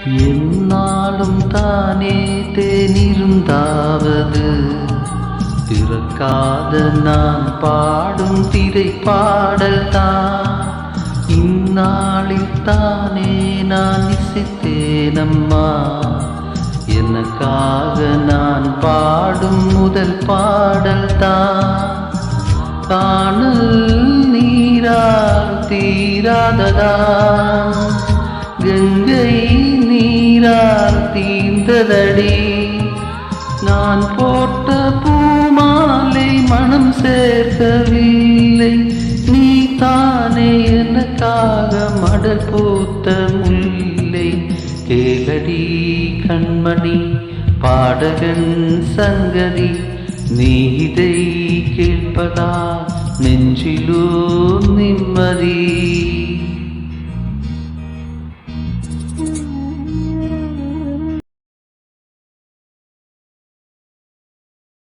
என்னாலும் தானே தேனிருந்தாவது திறக்காத நான் பாடும் திரை பாடல் தான். இந்நாளில் தானே நான் இசைத்தேனம்மா, எனக்காக நான் பாடும் முதல் பாடல் தான். காணல் நீரால் தீராததா, கங்கை நீரால் தீர்ந்ததடி. நான் போட்ட பூமாலை மனம் சேர்க்கவில்லை, நீ தானே எனக்காக மடல் பூத்த முல்லை. கேளடி கண்மணி பாடகன் சங்கதி, நீ இதை கேட்பதா நெஞ்சிலோ நிம்மதி.